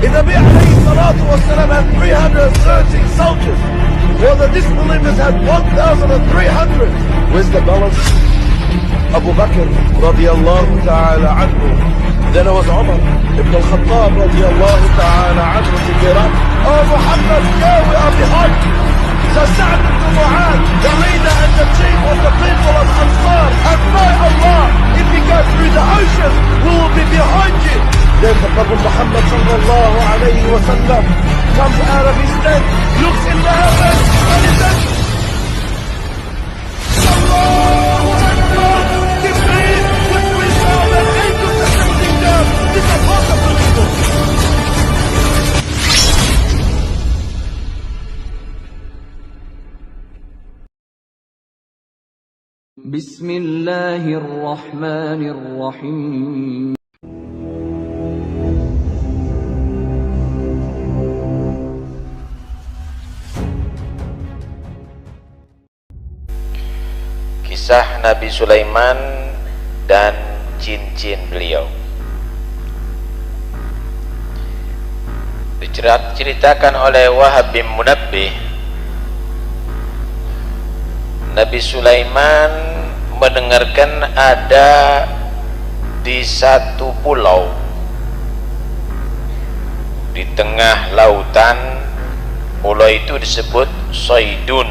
النبي عليه الصلاة والسلام had 313 soldiers, while the disbelievers had 1,300. Where's the balance? Abu Bakr radiyallahu ta'ala anhu. Then it was Umar ibn al-Khattab radiyallahu ta'ala anhu to get up. Oh Muhammad, yeah, we are behind you. So Sa'd ibn Mu'adh, the leader and the chief of the people of Ansar, and by Allah, if we go through the ocean, we will be behind you. Then the Prophet Muhammad sallallahu alayhi wa sallam comes out of his tent, looks in the heavens, and he says, Allahu Akbar! Jibreel, with wisdom and angels ascending down, this is what the believers. Bismillahirrahmanirrahim. Kisah Nabi Sulaiman dan cincin beliau. Diceritakan oleh Wahab bin Munabbih, Nabi Sulaiman mendengarkan ada di satu pulau di tengah lautan. Pulau itu disebut Saidun.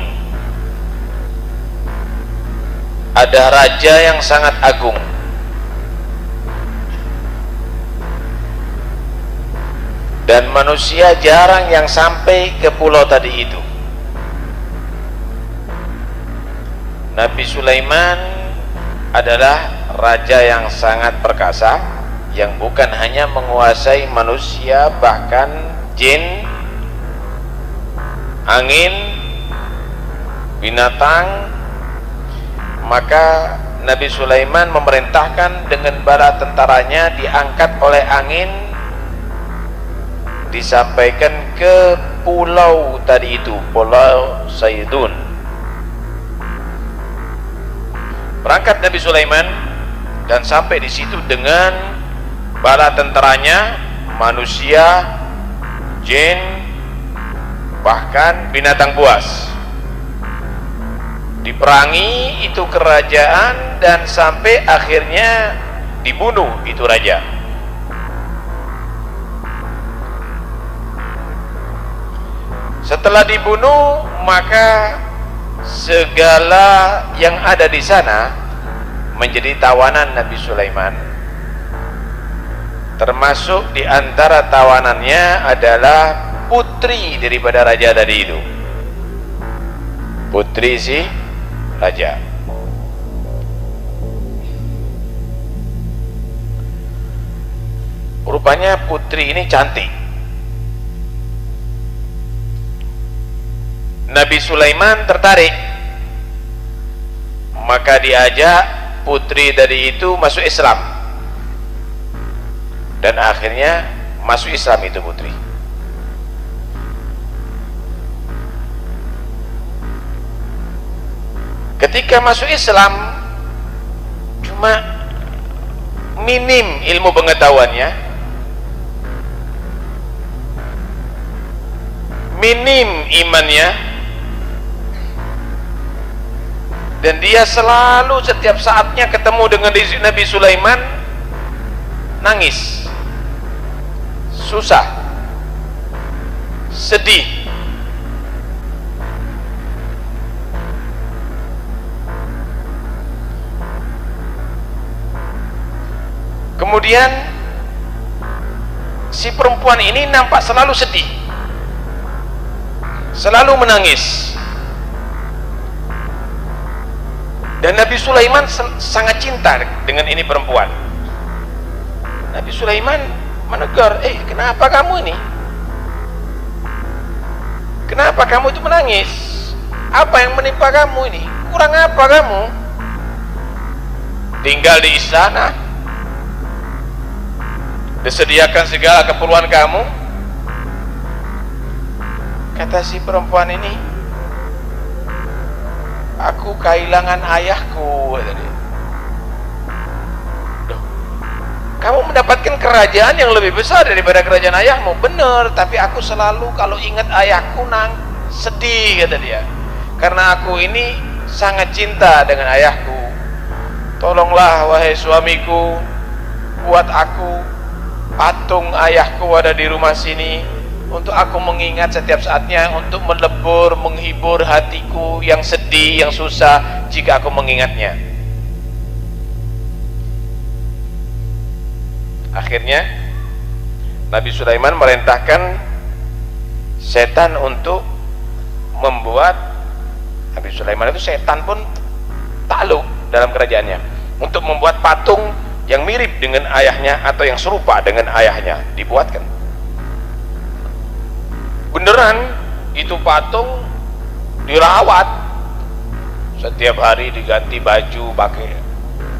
Ada raja yang sangat agung, dan manusia jarang yang sampai ke pulau tadi itu. Nabi Sulaiman adalah raja yang sangat perkasa, yang bukan hanya menguasai manusia, bahkan jin, angin, binatang. Maka Nabi Sulaiman memerintahkan dengan bala tentaranya diangkat oleh angin, disampaikan ke pulau tadi itu, Pulau Saidun. Berangkat Nabi Sulaiman dan sampai di situ dengan bala tentaranya, manusia, jin, bahkan binatang buas. Diperangi itu kerajaan dan sampai akhirnya dibunuh itu raja. Setelah dibunuh, maka segala yang ada di sana menjadi tawanan Nabi Sulaiman. Termasuk di antara tawanannya adalah putri daripada raja tadi itu, putri si raja. Rupanya putri ini cantik. Nabi Sulaiman tertarik, maka diajak putri dari itu masuk Islam, dan akhirnya masuk Islam itu putri. Ketika masuk Islam, cuma minim ilmu pengetahuannya, minim imannya, dan dia selalu setiap saatnya ketemu dengan Nabi Sulaiman nangis, susah, sedih. Kemudian si perempuan ini nampak selalu sedih, selalu menangis, dan Nabi Sulaiman sangat cinta dengan ini perempuan. Nabi Sulaiman menegur, kenapa kamu ini? Kenapa kamu itu menangis? Apa yang menimpa kamu ini? Kurang apa kamu? Tinggal di istana, disediakan segala keperluan kamu. Kata si perempuan ini, aku kehilangan ayahku. Duh, kamu mendapatkan kerajaan yang lebih besar daripada kerajaan ayahmu. Benar, tapi aku selalu kalau ingat ayahku sedih, kata dia, karena aku ini sangat cinta dengan ayahku. Tolonglah wahai suamiku, buat aku patung ayahku ada di rumah sini, untuk aku mengingat setiap saatnya, untuk melebur, menghibur hatiku yang sedih, yang susah jika aku mengingatnya. Akhirnya Nabi Sulaiman merintahkan setan untuk membuat, Nabi Sulaiman itu setan pun takluk dalam kerajaannya, untuk membuat patung yang mirip dengan ayahnya atau yang serupa dengan ayahnya, dibuatkan. Beneran itu patung dirawat, setiap hari diganti baju pakai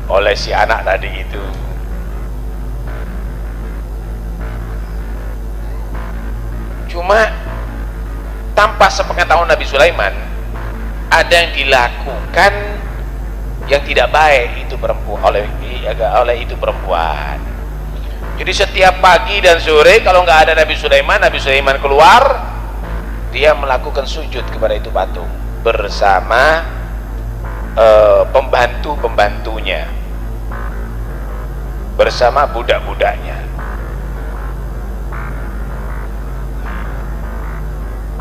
oleh si anak tadi itu. Cuma tanpa sepengetahuan Nabi Sulaiman, ada yang dilakukan yang tidak baik itu oleh itu perempuan. Jadi setiap pagi dan sore kalau nggak ada Nabi Sulaiman keluar, dia melakukan sujud kepada itu patung bersama pembantu-pembantunya, bersama budak-budaknya,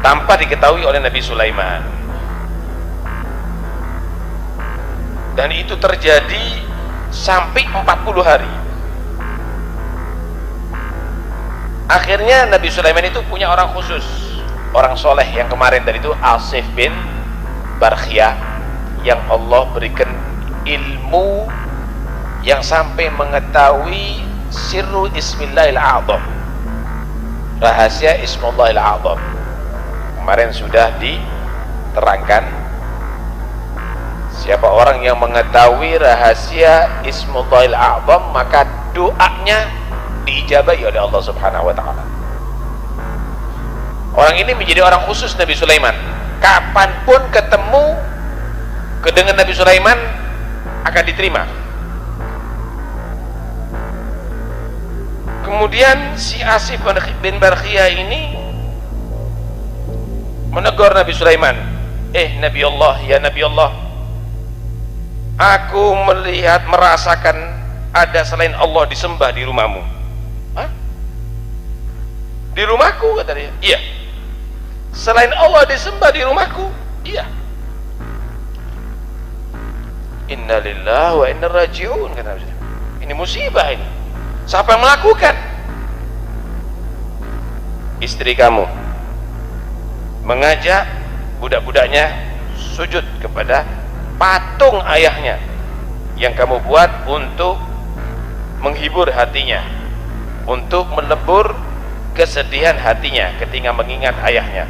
tanpa diketahui oleh Nabi Sulaiman. Dan itu terjadi sampai 40 hari. Akhirnya Nabi Sulaiman itu punya orang khusus, orang soleh yang kemarin tadi itu, Asif bin Barkhiyah, yang Allah berikan ilmu yang sampai mengetahui sirru Ismillahil A'zam, rahasia Ismullahil A'zam. Kemarin sudah diterangkan, siapa orang yang mengetahui rahasia Ismullahil A'zam, maka doanya diijabahi oleh Allah Subhanahu wa ta'ala. Orang ini menjadi orang khusus Nabi Sulaiman. Kapanpun ketemu dengan Nabi Sulaiman akan diterima. Kemudian si Asif bin Barkhiyah ini menegur Nabi Sulaiman, Nabi Allah, ya Nabi Allah, aku merasakan ada selain Allah disembah di rumahmu. Hah? Di rumahku, kata dia. Iya, selain Allah disembah di rumahku. Iya. Inna lillahi wa inna raji'un, kata Nabi. Ini musibah ini. Siapa yang melakukan? Istri kamu mengajak budak-budaknya sujud kepada patung ayahnya yang kamu buat untuk menghibur hatinya, untuk melebur kesedihan hatinya ketika mengingat ayahnya.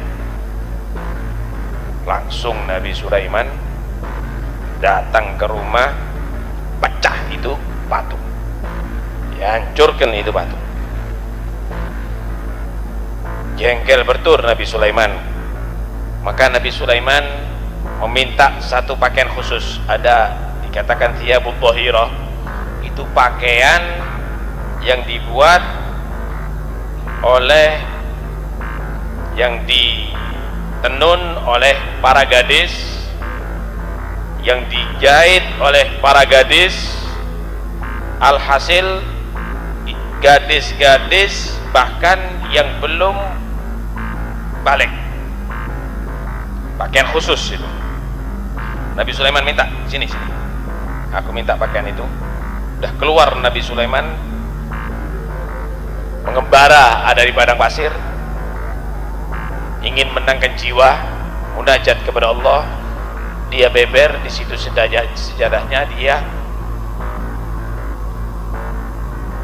Langsung Nabi Sulaiman datang ke rumah, pecah itu patung, dihancurkan itu patung. Jengkel betul Nabi Sulaiman. Maka Nabi Sulaiman meminta satu pakaian khusus, ada dikatakan thiyabul dhahirah, itu pakaian yang dibuat oleh, yang ditenun oleh para gadis, yang dijahit oleh para gadis. Alhasil gadis-gadis bahkan yang belum balik, pakaian khusus itu. Nabi Sulaiman minta, sini, aku minta pakaian itu. Udah keluar Nabi Sulaiman mengembara dari padang pasir, ingin menangkan jiwa, munajat kepada Allah. Dia beber di situ sejadahnya, dia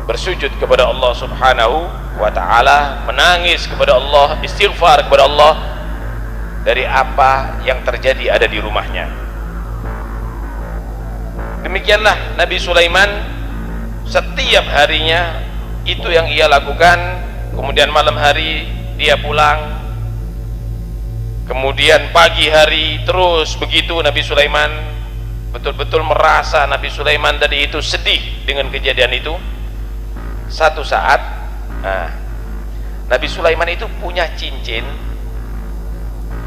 bersujud kepada Allah Subhanahu wa ta'ala, menangis kepada Allah, istighfar kepada Allah dari apa yang terjadi ada di rumahnya. Demikianlah Nabi Sulaiman setiap harinya itu yang ia lakukan. Kemudian malam hari dia pulang, kemudian pagi hari terus begitu. Nabi Sulaiman betul-betul merasa Nabi Sulaiman tadi itu sedih dengan kejadian itu. Satu saat Nabi Sulaiman itu punya cincin,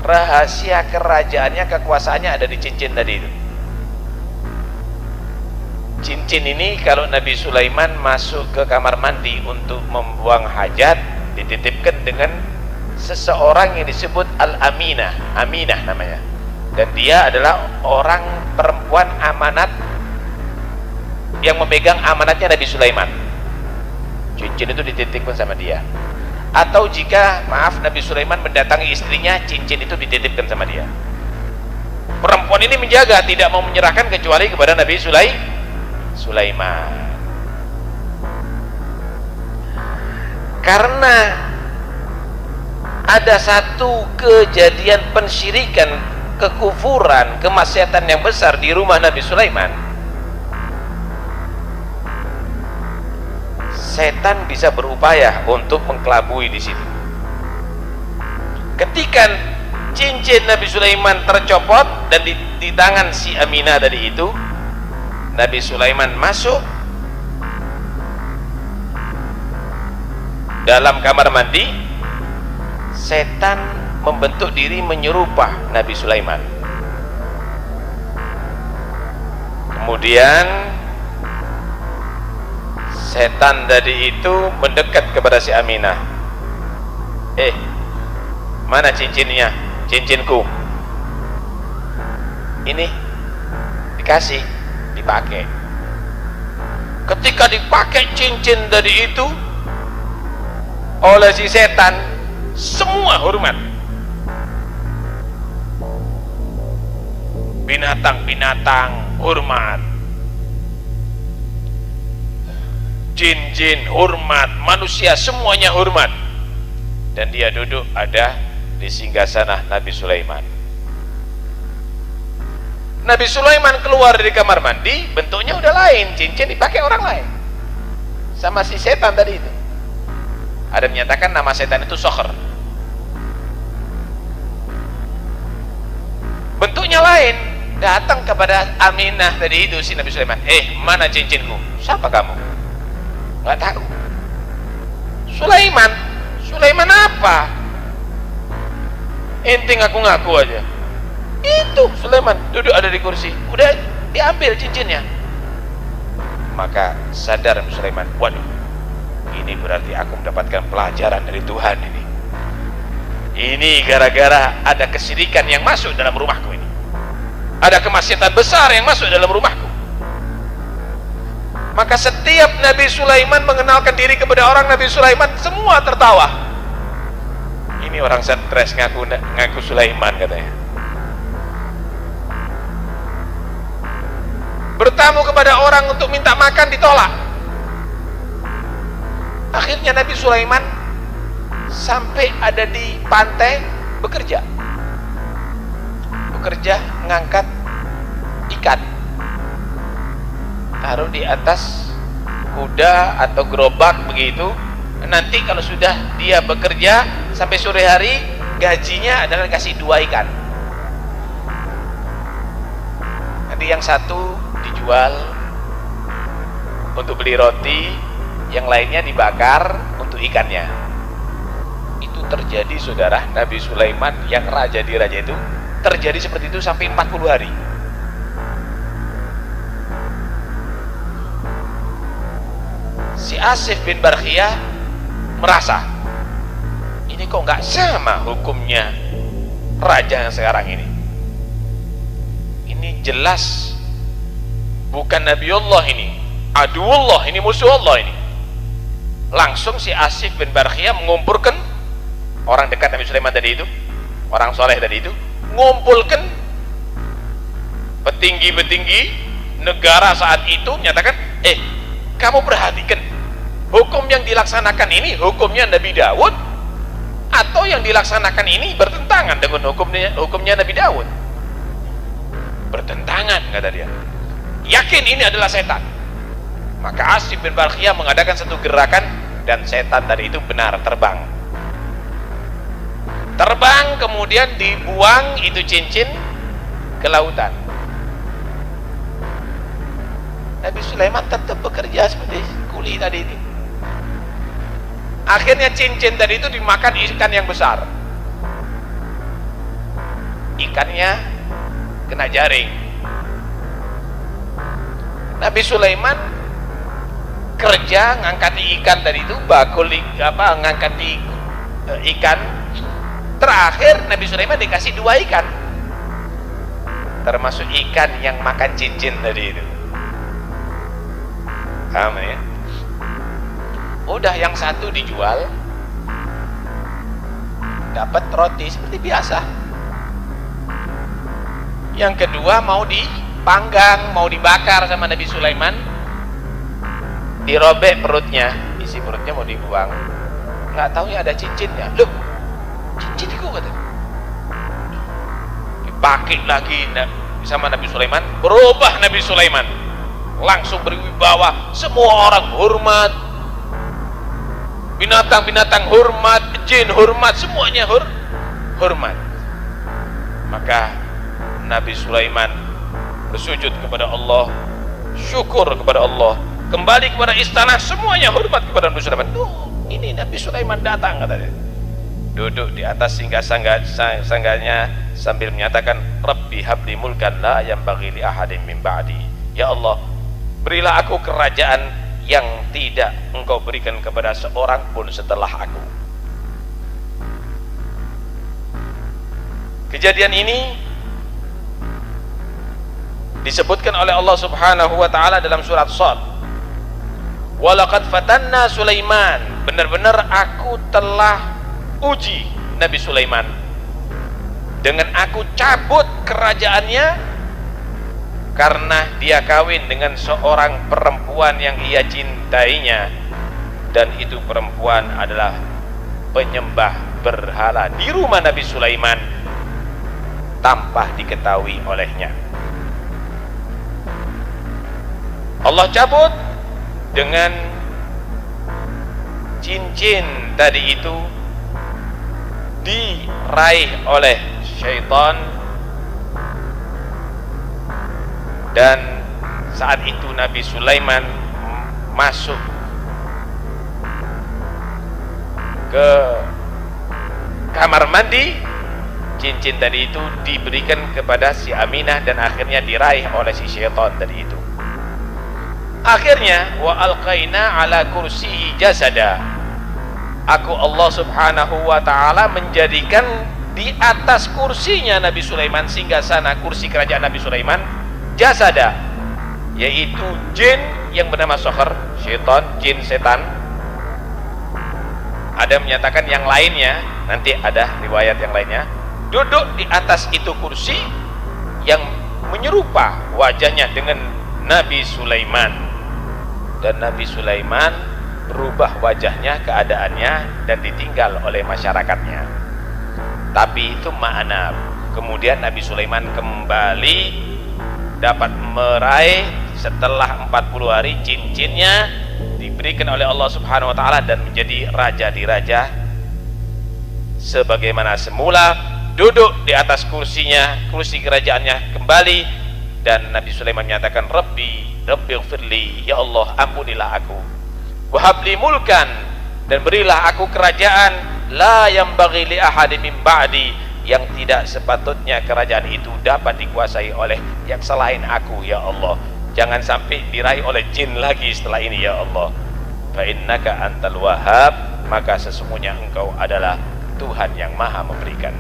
rahasia kerajaannya, kekuasaannya ada di cincin tadi itu. Cincin ini kalau Nabi Sulaiman masuk ke kamar mandi untuk membuang hajat, dititipkan dengan seseorang yang disebut Al-Aminah, Aminah namanya, dan dia adalah orang perempuan amanat yang memegang amanatnya Nabi Sulaiman. Cincin itu dititipkan sama dia. Atau jika Nabi Sulaiman mendatangi istrinya, cincin itu dititipkan sama dia. Perempuan ini menjaga, tidak mau menyerahkan kecuali kepada Nabi Sulaiman. Karena ada satu kejadian pensyirikan, kekufuran, kemaksiatan yang besar di rumah Nabi Sulaiman, setan bisa berupaya untuk mengkelabui di situ. Ketika cincin Nabi Sulaiman tercopot dan di tangan si Aminah tadi itu, Nabi Sulaiman masuk dalam kamar mandi, setan membentuk diri menyerupai Nabi Sulaiman. Kemudian setan tadi itu mendekat kepada si Aminah. Mana cincinnya? Cincinku ini dikasih, dipakai. Ketika dipakai cincin tadi itu oleh si setan, semua hormat. Binatang-binatang hormat, jin-jin hormat, manusia semuanya hormat, dan dia duduk ada di singgasana Nabi Sulaiman. Nabi Sulaiman keluar dari kamar mandi, bentuknya udah lain, cincin dipakai orang lain sama si setan tadi itu. Ada menyatakan nama setan itu Sokher, bentuknya lain, datang kepada Aminah tadi itu si Nabi Sulaiman. Mana cincinku? Siapa kamu? Nggak tahu. Sulaiman apa? Ente ngaku-ngaku aja. Itu Sulaiman duduk ada di kursi, udah diambil cincinnya. Maka sadar Sulaiman, waduh, ini berarti aku mendapatkan pelajaran dari Tuhan ini. Ini gara-gara ada kesyirikan yang masuk dalam rumahku ini, ada kemaksiatan besar yang masuk dalam rumahku. Maka setiap Nabi Sulaiman mengenalkan diri kepada orang, Nabi Sulaiman semua tertawa. Ini orang stres ngaku Sulaiman katanya. Bertamu kepada orang untuk minta makan ditolak. Akhirnya Nabi Sulaiman sampai ada di pantai bekerja ngangkat ikan, taruh di atas kuda atau gerobak begitu. Nanti kalau sudah dia bekerja sampai sore hari, gajinya adalah kasih 2 ikan. Nanti yang satu dijual untuk beli roti, yang lainnya dibakar untuk ikannya. Itu terjadi, saudara, Nabi Sulaiman yang raja di raja itu terjadi seperti itu sampai 40 hari. Si Asif bin Barkhiyah merasa, ini kok nggak sama hukumnya raja yang sekarang ini. Ini jelas bukan Nabiullah ini, aduullah, ini musuh Allah ini. Langsung si Asif bin Barkhiyah mengumpulkan orang dekat Nabi Sulaiman tadi itu, orang soleh tadi itu, ngumpulkan petinggi-petinggi negara saat itu, menyatakan, kamu perhatikan, hukum yang dilaksanakan ini hukumnya Nabi Daud, atau yang dilaksanakan ini bertentangan dengan hukumnya Nabi Daud. Bertentangan, kata dia. Yakin ini adalah setan. Maka Asif bin Barkhiyah mengadakan satu gerakan, dan setan tadi itu benar terbang, kemudian dibuang itu cincin ke lautan. Nabi Sulaiman tetap bekerja seperti kuli tadi itu. Akhirnya cincin tadi itu dimakan ikan yang besar. Ikannya kena jaring. Nabi Sulaiman kerja ngangkati ikan tadi itu, bakul ngangkati ikan. Terakhir Nabi Sulaiman dikasih 2 ikan, termasuk ikan yang makan cincin tadi itu. Paham ya? Udah, yang satu dijual, dapat roti seperti biasa. Yang kedua mau dipanggang, mau dibakar sama Nabi Sulaiman. Dirobek perutnya, isi perutnya mau dibuang. Nggak tahu ya ada cincinnya. Loh, cincin itu kata. Dipakai lagi sama Nabi Sulaiman, berubah Nabi Sulaiman. Langsung berwibawa, semua orang hormat. Binatang-binatang hormat, jin hormat, semuanya hormat. Maka Nabi Sulaiman bersujud kepada Allah, syukur kepada Allah, kembali kepada istana, semuanya hormat kepada Nabi Sulaiman. Ini Nabi Sulaiman datang katanya. Duduk di atas sangganya sambil menyatakan, Rabbi habli mulkan la yanbaghi li ahadin min ba'di. Ya Allah, berilah aku kerajaan yang tidak Engkau berikan kepada seorang pun setelah aku. Kejadian ini disebutkan oleh Allah Subhanahu wa taala dalam surat Shad. Walaqad fatanna Sulaiman, benar-benar aku telah uji Nabi Sulaiman dengan aku cabut kerajaannya karena dia kawin dengan seorang perempuan yang ia cintainya, dan itu perempuan adalah penyembah berhala di rumah Nabi Sulaiman tanpa diketahui olehnya. Allah cabut dengan cincin tadi itu, diraih oleh syaitan, dan saat itu Nabi Sulaiman masuk ke kamar mandi. Cincin tadi itu diberikan kepada si Aminah dan akhirnya diraih oleh si syaitan tadi itu. Akhirnya wa alqaina ala kursiyi jasada, aku Allah Subhanahu wa taala menjadikan di atas kursinya Nabi Sulaiman, singgasana kursi kerajaan Nabi Sulaiman, jasada, yaitu jin yang bernama Sokhar, syaitan, jin setan. Ada menyatakan yang lainnya, nanti ada riwayat yang lainnya, duduk di atas itu kursi yang menyerupa wajahnya dengan Nabi Sulaiman. Dan Nabi Sulaiman berubah wajahnya, keadaannya, dan ditinggal oleh masyarakatnya. Tapi itu makna. Kemudian Nabi Sulaiman kembali dapat meraih setelah 40 hari cincinnya diberikan oleh Allah Subhanahu wa taala dan menjadi raja di raja sebagaimana semula, duduk di atas kursinya, kursi kerajaannya kembali. Dan Nabi Sulaiman menyatakan, Rabbi ighfirli, ya Allah ampunilah aku, wahabli mulkan, dan berilah aku kerajaan la yanbaghi li ahadin min ba'di, yang tidak sepatutnya kerajaan itu dapat dikuasai oleh yang selain aku, ya Allah. Jangan sampai diraih oleh jin lagi setelah ini, ya Allah. Fa innaka antal wahhab, maka sesungguhnya engkau adalah Tuhan yang maha memberikan.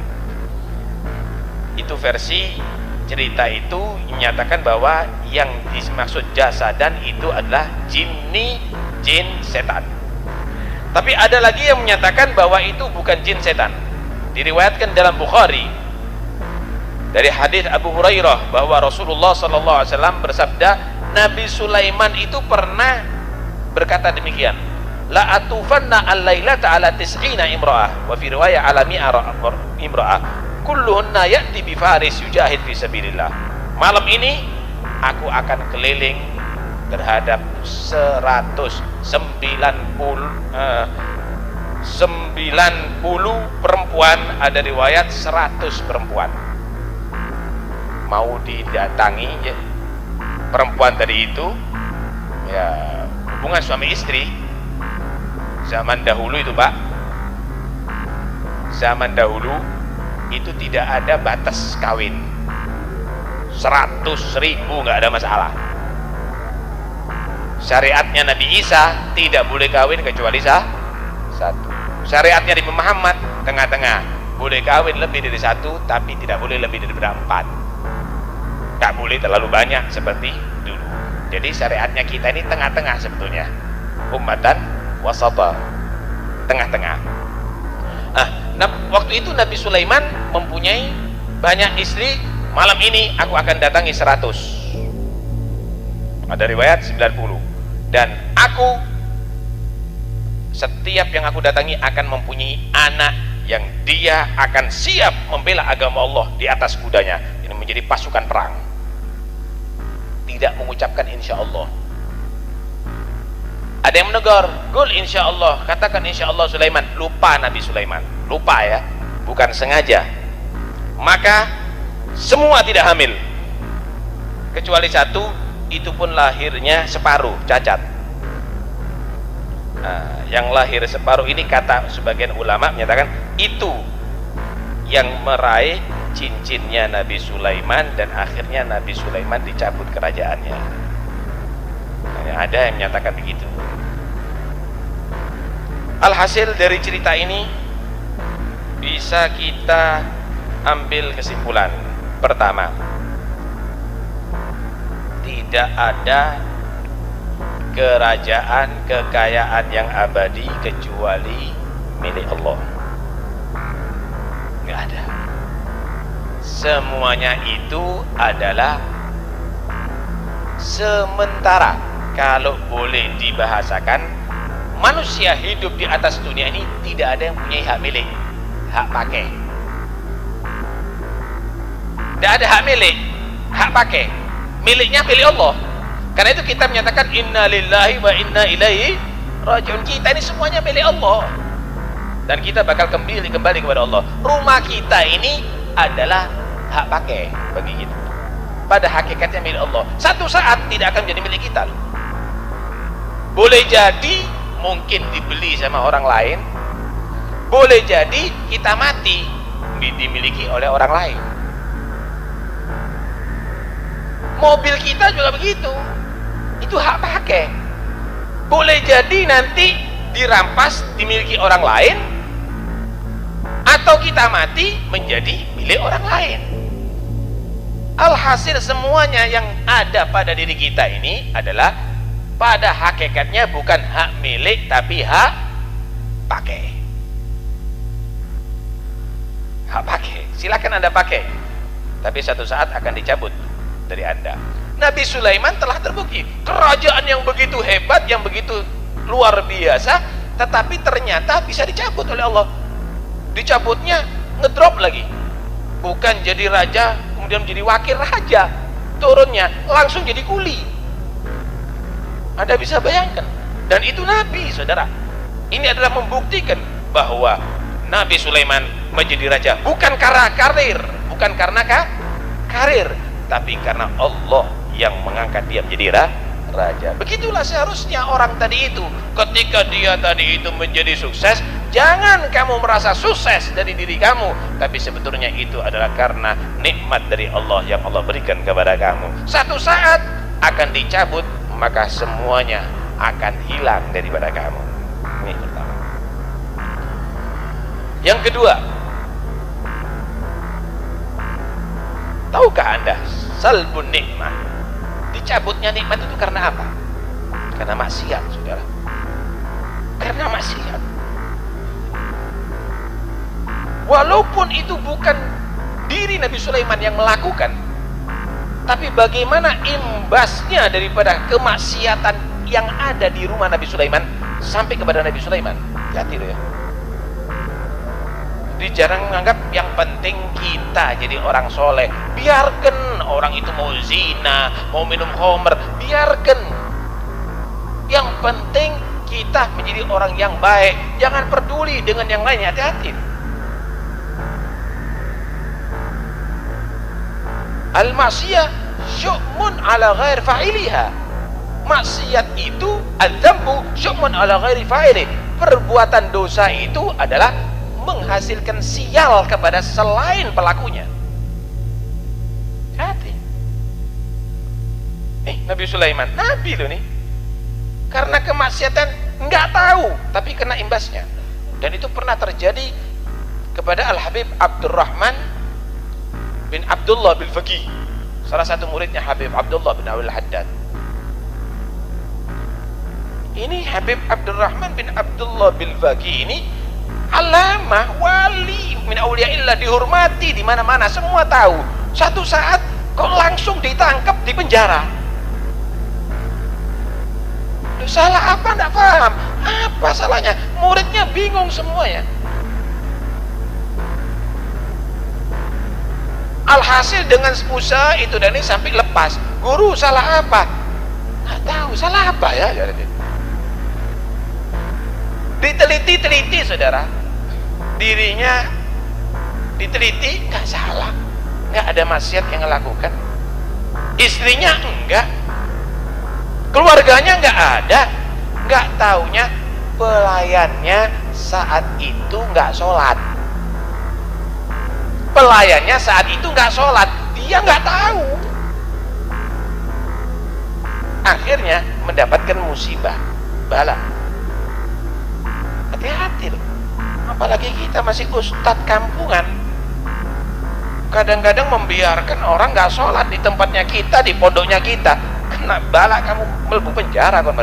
Itu versi cerita itu menyatakan bahwa yang dimaksud jasadan itu adalah jin setan. Tapi ada lagi yang menyatakan bahwa itu bukan jin setan. Diriwayatkan dalam Bukhari dari hadis Abu Hurairah bahwa Rasulullah SAW bersabda, Nabi Sulaiman itu pernah berkata demikian, la atufanna al-lailata ala tis'ina imra'ah, wa fi riwayah ala mi'a imra'ah, kulluhunna ya'ti bi faris yujahid fi sabilillah. Malam ini aku akan keliling terhadap 90 perempuan, ada riwayat 100 perempuan mau didatangi ya, perempuan tadi itu ya hubungan suami istri Zaman dahulu itu Pak, zaman dahulu itu tidak ada batas kawin. 100.000 nggak ada masalah. Syariatnya Nabi Isa tidak boleh kawin kecuali satu. Syariatnya Nabi Muhammad tengah-tengah, boleh kawin lebih dari satu tapi tidak boleh lebih dari 4. Tak boleh terlalu banyak seperti dulu. Jadi syariatnya kita ini tengah-tengah sebetulnya, ummatan wasata, tengah-tengah. Nah, waktu itu Nabi Sulaiman mempunyai banyak istri. Malam ini aku akan datangi 100. Ada riwayat 90. Dan aku, setiap yang aku datangi akan mempunyai anak yang dia akan siap membela agama Allah di atas kudanya. Ini menjadi pasukan perang. Tidak mengucapkan insya Allah. Ada yang menegur, "Qul insya Allah," katakan insya Allah Sulaiman. Lupa Nabi Sulaiman, lupa ya, bukan sengaja. Maka semua tidak hamil kecuali satu, itu pun lahirnya separuh, cacat. Nah, yang lahir separuh ini kata sebagian ulama menyatakan itu yang meraih cincinnya Nabi Sulaiman dan akhirnya Nabi Sulaiman dicabut kerajaannya. Nah, ada yang menyatakan begitu. Alhasil dari cerita ini bisa kita ambil kesimpulan. Pertama, tidak ada kerajaan, kekayaan yang abadi kecuali milik Allah. Nggak ada. Semuanya itu adalah sementara. Kalau boleh dibahasakan, manusia hidup di atas dunia ini tidak ada yang punya hak milik, hak pakai. Tidak ada hak milik, hak pakai. Miliknya milik Allah. Karena itu kita menyatakan inna lillahi wa inna ilaihi rajiun. Kita ini semuanya milik Allah. Dan kita bakal kembali kepada Allah. Rumah kita ini adalah hak pakai bagi kita. Pada hakikatnya milik Allah. Satu saat tidak akan menjadi milik kita loh. Boleh jadi mungkin dibeli sama orang lain. Boleh jadi kita mati dimiliki oleh orang lain. Mobil kita juga begitu, itu hak pakai. Boleh jadi nanti dirampas dimiliki orang lain, atau kita mati menjadi milik orang lain. Alhasil semuanya yang ada pada diri kita ini adalah pada hakikatnya bukan hak milik tapi hak pakai. Hak pakai, silakan Anda pakai, tapi satu saat akan dicabut dari Anda. Nabi Sulaiman telah terbukti kerajaan yang begitu hebat, yang begitu luar biasa, tetapi ternyata bisa dicabut oleh Allah. Dicabutnya ngedrop lagi, bukan jadi raja kemudian menjadi wakil raja, turunnya langsung jadi kuli. Anda bisa bayangkan. Dan itu Nabi, saudara. Ini adalah membuktikan bahwa Nabi Sulaiman menjadi raja bukan karena karir, bukan karena karir, tapi karena Allah yang mengangkat dia menjadi raja. Begitulah seharusnya orang tadi itu. Ketika dia tadi itu menjadi sukses, jangan kamu merasa sukses dari diri kamu, tapi sebetulnya itu adalah karena nikmat dari Allah yang Allah berikan kepada kamu. Satu saat akan dicabut, maka semuanya akan hilang daripada kamu. Ini pertama. Yang kedua, tahukah Anda salbun nikmah, dicabutnya nikmat itu karena apa? Karena maksiat, saudara. Karena maksiat. Walaupun itu bukan diri Nabi Sulaiman yang melakukan, tapi bagaimana imbasnya daripada kemaksiatan yang ada di rumah Nabi Sulaiman sampai kepada Nabi Sulaiman. Hati loh ya. Jadi jarang menganggap yang penting kita jadi orang soleh. Biarkan orang itu mau zina, mau minum khamr, biarkan. Yang penting kita menjadi orang yang baik. Jangan peduli dengan yang lainnya. Hati-hati. Al-ma'siyah syu'mun ala ghair fa'iliha. Maksiat itu, al-dhambu syu'mun ala ghairi fa'ilih. perbuatan dosa itu adalah menghasilkan sial kepada selain pelakunya. Hati. Nabi Sulaiman, Nabi loh nih, karena kemaksiatan nggak tahu, tapi kena imbasnya. Dan itu pernah terjadi kepada Al-Habib Abdurrahman bin Abdullah bin Faqih, salah satu muridnya Habib Abdullah bin Awil Haddad. Ini Habib Abdurrahman bin Abdullah bin Faqih ini alamah wali min auliyaillah, dihormati di mana-mana, semua tahu. Satu saat kok langsung ditangkap di penjara. Loh, salah apa? Enggak paham. Apa salahnya? Muridnya bingung semuanya. Alhasil dengan usaha itu dan ini sampai lepas. Guru, salah apa? Nggak tahu, salah apa ya? Diteliti saudara, dirinya diteliti, nggak salah, nggak ada maksiat yang melakukan, istrinya enggak, keluarganya nggak ada, nggak taunya pelayannya saat itu nggak sholat, pelayannya saat itu nggak sholat, dia nggak tahu, akhirnya mendapatkan musibah, bala. Hati-hati loh, apalagi kita masih ustadz kampungan, kadang-kadang membiarkan orang nggak sholat di tempatnya kita, di pondoknya kita, kena bala, kamu melebu penjara kon,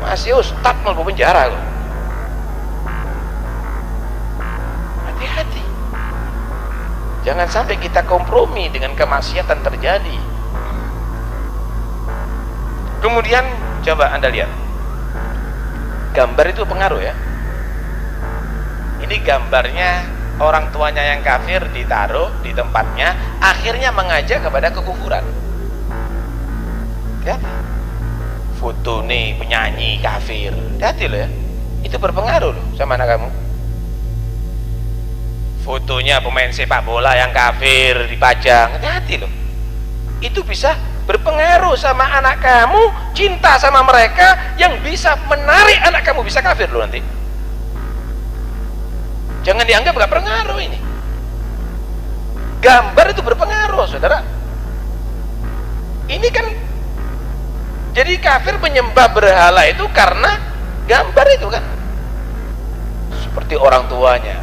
masih ustadz melebu penjara kon. Hati-hati, jangan sampai kita kompromi dengan kemaksiatan terjadi. Kemudian coba Anda lihat, gambar itu pengaruh ya. Ini gambarnya orang tuanya yang kafir ditaruh di tempatnya, akhirnya mengajak kepada kekufuran. Ya, foto nih penyanyi kafir, hati-hati loh ya, itu berpengaruh loh sama anak kamu. Fotonya pemain sepak bola yang kafir dipajang, hati-hati loh, itu bisa berpengaruh sama anak kamu, cinta sama mereka, yang bisa menarik anak kamu bisa kafir loh nanti. Jangan dianggap gak berpengaruh ini. Gambar itu berpengaruh saudara. Ini kan jadi kafir menyembah berhala itu karena gambar itu kan, seperti orang tuanya.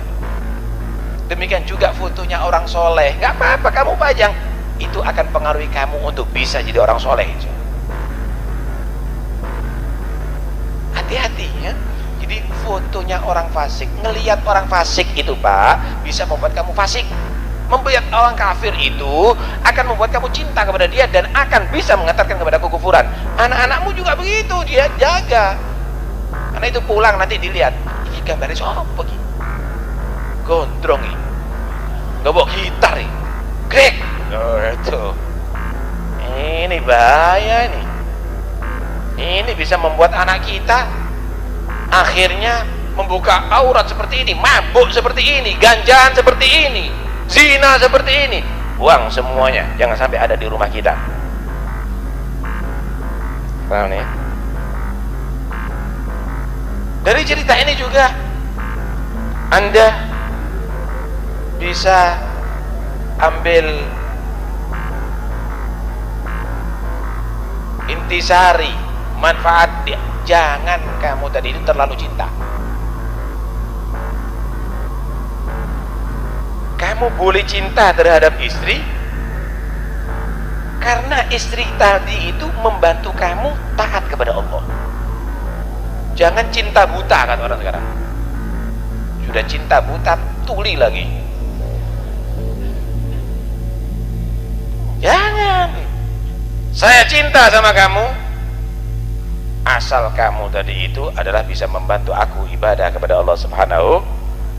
Demikian juga fotonya orang soleh, gak apa-apa kamu pajang, itu akan pengaruhi kamu untuk bisa jadi orang soleh. Hati-hati ya. Jadi fotonya orang fasik, ngelihat orang fasik itu Pak, bisa membuat kamu fasik. Membuat orang kafir itu akan membuat kamu cinta kepada dia dan akan bisa mengantarkan kepada kekufuran. Anak-anakmu juga begitu, dia jaga. Karena itu pulang nanti dilihat, ini gambarnya siapa begini? Gondrong ini, nggak bawa gitar nih, grek. Oh, itu. Ini bahaya nih. Ini bisa membuat anak kita akhirnya membuka aurat seperti ini, mabuk seperti ini, ganjaan seperti ini, zina seperti ini. Buang semuanya, jangan sampai ada di rumah kita. Paham nih? Dari cerita ini juga Anda bisa ambil intisari, manfaat dia. Jangan kamu tadi itu terlalu cinta. Kamu boleh cinta terhadap istri karena istri tadi itu membantu kamu taat kepada Allah. Jangan cinta buta, kata orang sekarang. Sudah cinta buta, tuli lagi. Jangan. Saya cinta sama kamu asal kamu tadi itu adalah bisa membantu aku ibadah kepada Allah Subhanahu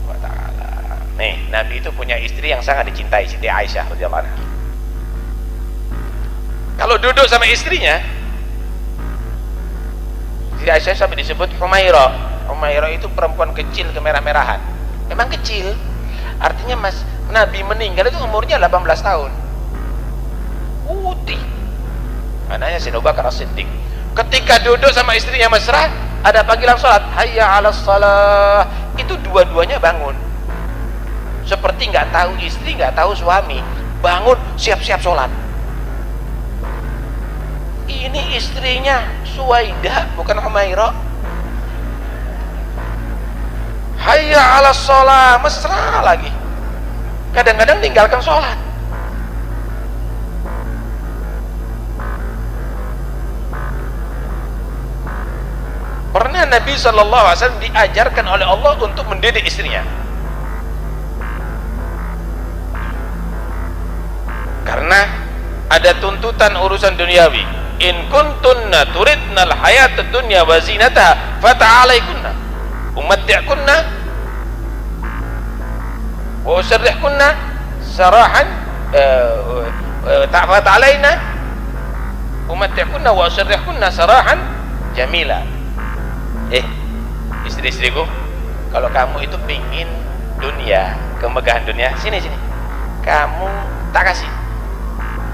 wa ta'ala. Nih, Nabi itu punya istri yang sangat dicintai, Siti Aisyah radhiyallahu anha. Kalau duduk sama istrinya, Siti Aisyah sampai disebut Humairah. Humairah itu perempuan kecil kemerah-merahan. Memang kecil, artinya Mas Nabi meninggal itu umurnya 18 tahun. Putih. Anaknya Sayyidina Abu Bakar As-Siddiq. Ketika duduk sama istrinya mesra, ada panggilan sholat, hayya 'alas shalah, itu dua-duanya bangun. Seperti nggak tahu istri, nggak tahu suami, bangun siap-siap sholat. Ini istrinya Suwaidah, bukan Humairah. Hayya 'alas shalah, mesra lagi. Kadang-kadang tinggalkan sholat. Pernah Nabi SAW diajarkan oleh Allah untuk mendidik istrinya, karena ada tuntutan urusan duniawi. In kuntunna turidnal hayatad dunya wa zinataha fata'alaikunna umatti'kunna wa usarrihkunna sarahan fata'alaina umatti'kunna wa usarrihkunna sarahan jamila. Istri-istriku, kalau kamu itu pingin dunia, kemegahan dunia, sini kamu tak kasih,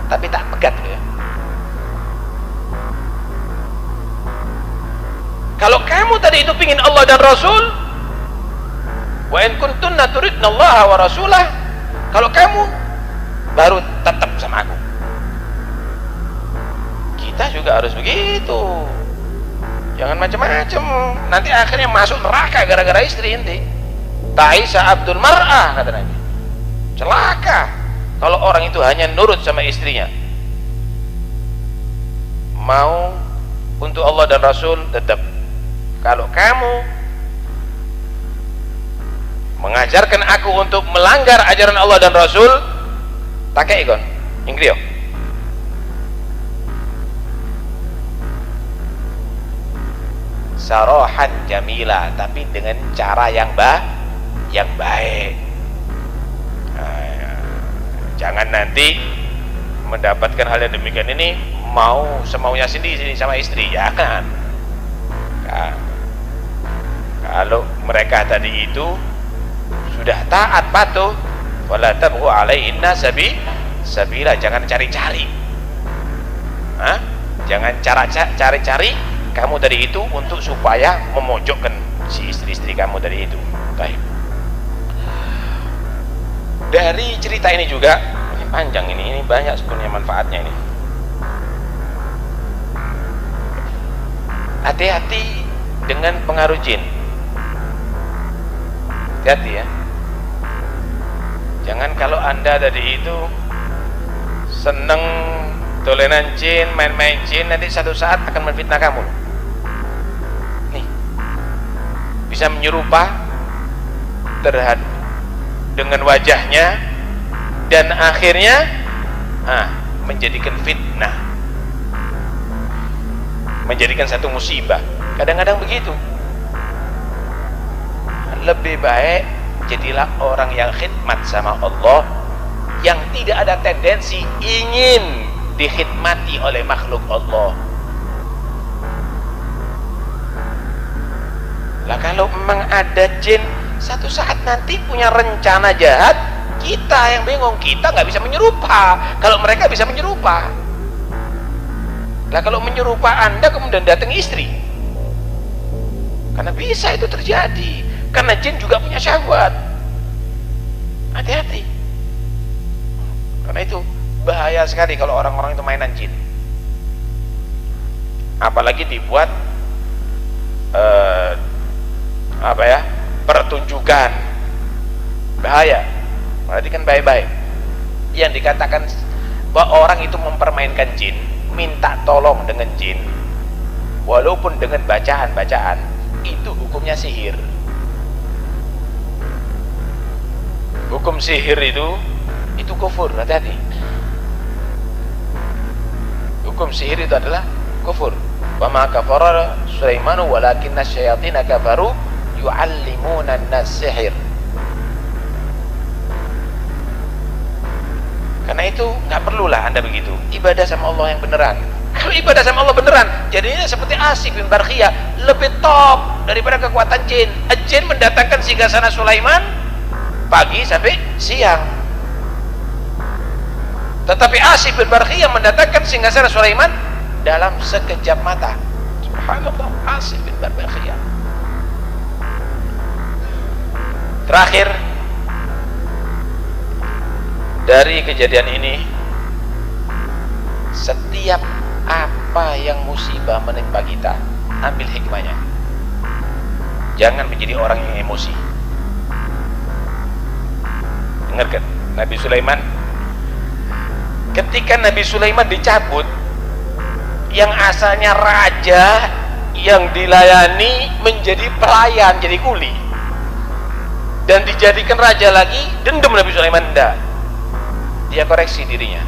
tapi tak pegat gitu ya. Kalau kamu tadi itu pingin Allah dan Rasul, wa in kuntunna turidna Allah wa rasulah, kalau kamu baru tetap sama aku. Kita juga harus begitu. Jangan macam-macam, nanti akhirnya masuk neraka gara-gara istri inti. Ta'isa abdul mar'ah, kata Nabi. Celaka kalau orang itu hanya nurut sama istrinya. Mau untuk Allah dan Rasul tetap. Kalau kamu mengajarkan aku untuk melanggar ajaran Allah dan Rasul, take ikon ingkrio. Sarahan jamila, tapi dengan cara yang baik. Jangan nanti mendapatkan hal yang demikian ini mau semaunya sendiri sama istri, jangan. Kalau mereka tadi itu sudah taat patuh, wala tabghu alaihinna sabila, jangan cari-cari. Jangan cari-cari kamu tadi itu untuk supaya memojokkan si istri-istri kamu tadi itu. Baik. Dari cerita ini juga, ini panjang ini banyak sebenarnya manfaatnya ini. Hati-hati dengan pengaruh jin. Hati-hati ya. Jangan kalau Anda tadi itu seneng dolenan jin, main-main jin, nanti satu saat akan menfitnah kamu. Bisa menyerupa terhadap dengan wajahnya dan akhirnya menjadikan fitnah, menjadikan satu musibah. Kadang-kadang begitu. Lebih baik jadilah orang yang khidmat sama Allah, yang tidak ada tendensi ingin dikhidmati oleh makhluk Allah. Lah kalau memang ada jin satu saat nanti punya rencana jahat, kita yang bingung, kita nggak bisa menyerupa. Kalau mereka bisa menyerupa. Lah kalau menyerupa Anda kemudian datang istri, karena bisa itu terjadi. Karena jin juga punya syahwat. Hati-hati. Karena itu bahaya sekali kalau orang-orang itu mainan jin. Apalagi dibuat pertunjukan, bahaya. Perhatikan baik-baik. Yang dikatakan bahwa orang itu mempermainkan jin, minta tolong dengan jin, walaupun dengan bacaan-bacaan, itu hukumnya sihir. Hukum sihir itu kufur. Hati-hati. Hukum sihir itu adalah kufur. Wa ma kafara Sulaimanu walakinna syayatina kafaru yu'allimuna an-nas sihir. Karena itu nggak perlulah Anda begitu. Ibadah sama Allah yang beneran. Kalau ibadah sama Allah beneran, jadinya seperti Asik bin Barkhiyah, lebih top daripada kekuatan jin. Jin mendatangkan singgasana Sulaiman pagi sampai siang. Tetapi Asik bin Barkhiyah mendatangkan singgasana Sulaiman dalam sekejap mata. Subhanallah, Asim bin Barbakhiyah. Terakhir dari kejadian ini, setiap apa yang musibah menimpa kita, ambil hikmahnya. Jangan menjadi orang yang emosi. Dengarkan, Nabi Sulaiman, ketika Nabi Sulaiman dicabut, yang asalnya raja yang dilayani menjadi pelayan, jadi kuli, dan dijadikan raja lagi, dendam Nabi Sulaiman. Enggak, dia koreksi dirinya.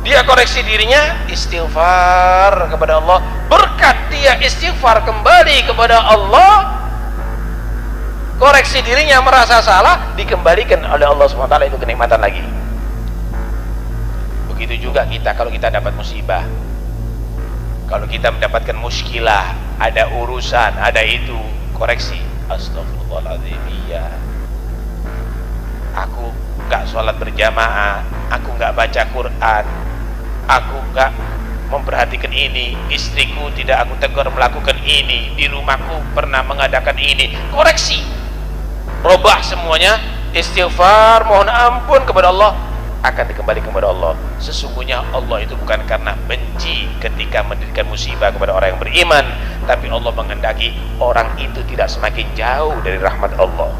Dia koreksi dirinya, istighfar kepada Allah. Berkat dia istighfar kembali kepada Allah, koreksi dirinya, merasa salah, dikembalikan oleh Allah SWT itu kenikmatan lagi. Begitu juga kita, kalau kita dapat musibah, kalau kita mendapatkan muskilah, ada urusan, ada itu, koreksi. Astagfirullahaladzim, iya, aku gak sholat berjamaah, aku gak baca Quran, aku gak memperhatikan ini, istriku tidak aku tegur melakukan ini, di rumahku pernah mengadakan ini, koreksi, robah semuanya, istighfar, mohon ampun kepada Allah, akan dikembali kepada Allah. Sesungguhnya Allah itu bukan karena benci ketika mendirikan musibah kepada orang yang beriman, tapi Allah menghendaki orang itu tidak semakin jauh dari rahmat Allah,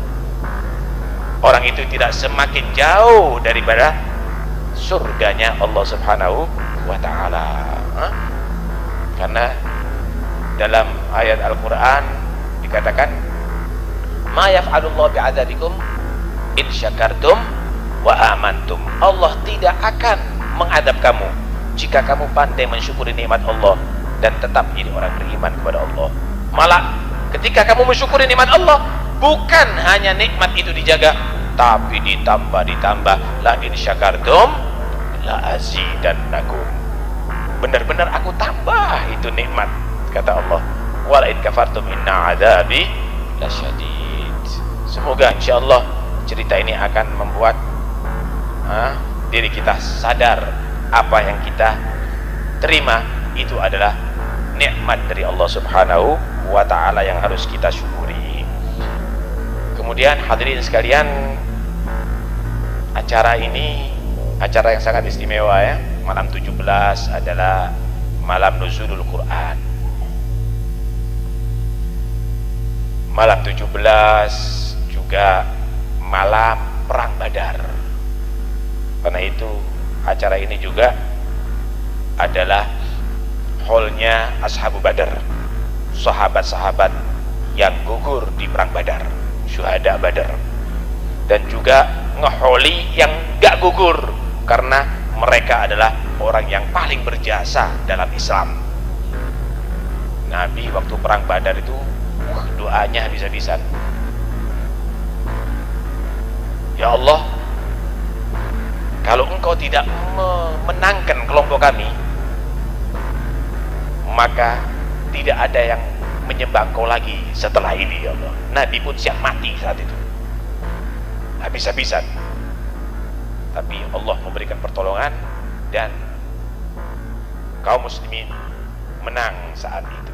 orang itu tidak semakin jauh daripada surganya Allah Subhanahu wa ta'ala. Karena dalam ayat Al-Quran dikatakan, ma yaf'alullahu bi'adzabikum in syakartum wa amantum. Allah tidak akan mengadab kamu jika kamu pandai mensyukuri nikmat Allah dan tetap menjadi orang beriman kepada Allah. Malah ketika kamu mensyukuri nikmat Allah, bukan hanya nikmat itu dijaga, tapi ditambah la in syakartum la azidannakum. Benar-benar aku tambah itu nikmat, kata Allah. Wala in kafartum inna adzabi lasyadid. Semoga insyaallah cerita ini akan membuat diri kita sadar apa yang kita terima itu adalah nikmat dari Allah Subhanahu wa ta'ala yang harus kita syukuri. Kemudian hadirin sekalian, acara ini acara yang sangat istimewa ya. Malam 17 adalah malam nuzulul Quran. Malam 17 juga malam perang Badar. Karena itu acara ini juga adalah haulnya Ashabu Badar, sahabat-sahabat yang gugur di perang Badar, syuhada Badar, dan juga ngeholi yang gak gugur karena mereka adalah orang yang paling berjasa dalam Islam. Nabi waktu perang Badar itu doanya habis-habisan, ya Allah, kalau engkau tidak memenangkan kelompok kami, maka tidak ada yang menyembah engkau lagi setelah ini, ya Allah. Nabi pun siap mati saat itu, habis-habisan, tapi Allah memberikan pertolongan dan kaum muslimin menang saat itu.